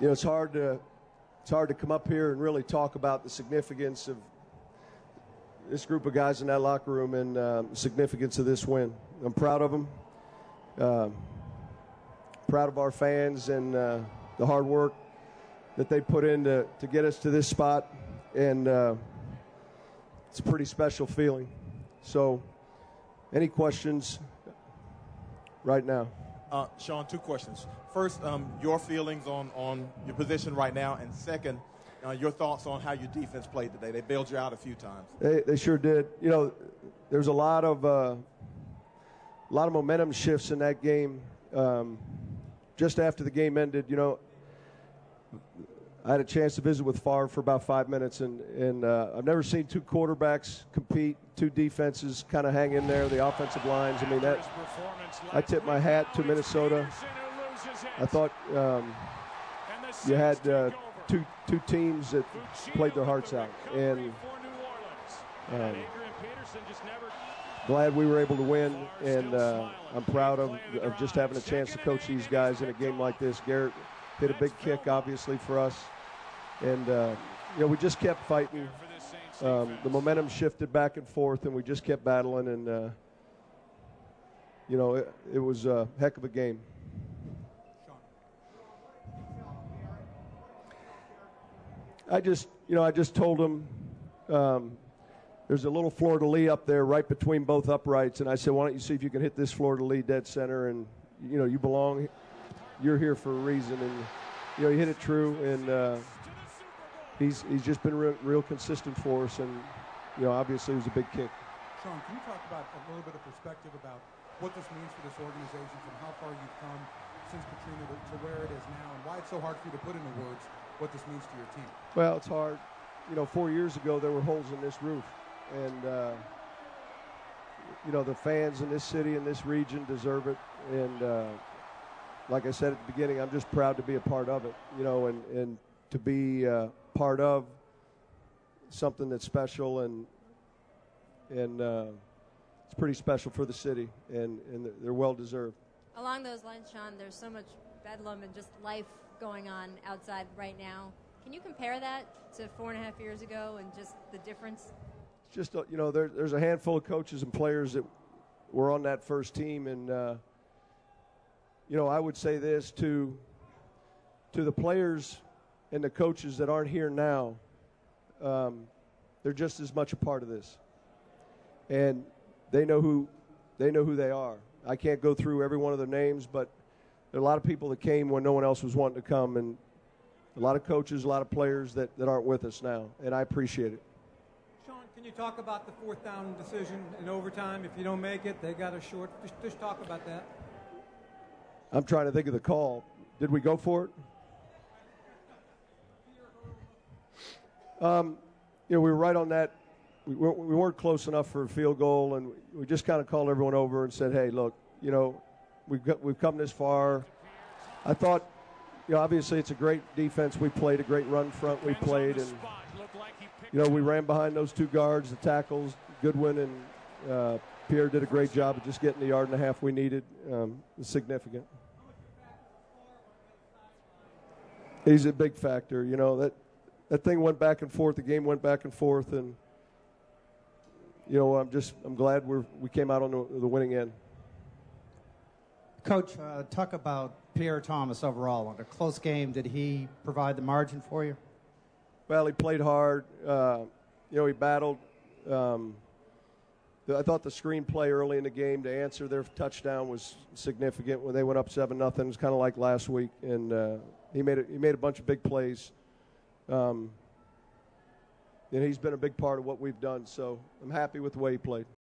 it's hard to come up here and really talk about the significance of this group of guys in that locker room and significance of this win. I'm proud of them, proud of our fans and the hard work that they put in to get us to this spot, and it's a pretty special feeling. So, any questions right now? Sean, two questions. First, your feelings on your position right now, and second, your thoughts on how your defense played today. They bailed you out a few times. They sure did. There's a lot of momentum shifts in that game. Just after the game ended, I had a chance to visit with Favre for about 5 minutes, and I've never seen two quarterbacks compete, two defenses kind of hang in there, the offensive lines. I mean, I tip my hat to Minnesota. I thought you had two teams that played their hearts out, and glad we were able to win, and I'm proud of just having a chance to coach these guys in a game like this. Garrett hit a big kick, obviously, for us, and we just kept fighting. The momentum shifted back and forth, and we just kept battling, and it was a heck of a game. I just told him there's a little fleur-de-lis up there right between both uprights, and I said, why don't you see if you can hit this fleur-de-lis dead center, and you belong. You're here for a reason, and he hit it true, and he's just been real consistent for us, and obviously it was a big kick. Sean, can you talk about a little bit of perspective about what this means for this organization, from how far you've come since Katrina to where it is now, and why it's so hard for you to put into words what this means to your team? Well, it's hard. 4 years ago there were holes in this roof, and the fans in this city and this region deserve it, and like I said at the beginning, I'm just proud to be a part of it, and to be part of something that's special, and it's pretty special for the city, and they're well deserved. Along those lines, Sean, there's so much bedlam and just life going on outside right now. Can you compare that to 4.5 years ago and just the difference? It's just, there's a handful of coaches and players that were on that first team, and I would say this to the players and the coaches that aren't here now, they're just as much a part of this, and they know who they are. I can't go through every one of their names, but there are a lot of people that came when no one else was wanting to come, and a lot of coaches, a lot of players that aren't with us now, and I appreciate it. Sean, can you talk about the fourth down decision in overtime? If you don't make it, they got a short. Just talk about that. I'm trying to think of the call. Did we go for it? We were right on that. We weren't close enough for a field goal, and we just kind of called everyone over and said, hey, look, we've come this far. I thought, obviously it's a great defense we played, a great run front we played, and, we ran behind those two guards, the tackles, Goodwin and Pierre did a great job of just getting the yard and a half we needed. It's significant. He's a big factor. That thing went back and forth. The game went back and forth, and I'm glad we came out on the winning end. Coach, talk about Pierre Thomas overall. In a close game, did he provide the margin for you? Well, he played hard. He battled. I thought the screen play early in the game to answer their touchdown was significant when they went up 7-0. It was kind of like last week, and he made a bunch of big plays. And he's been a big part of what we've done, so I'm happy with the way he played.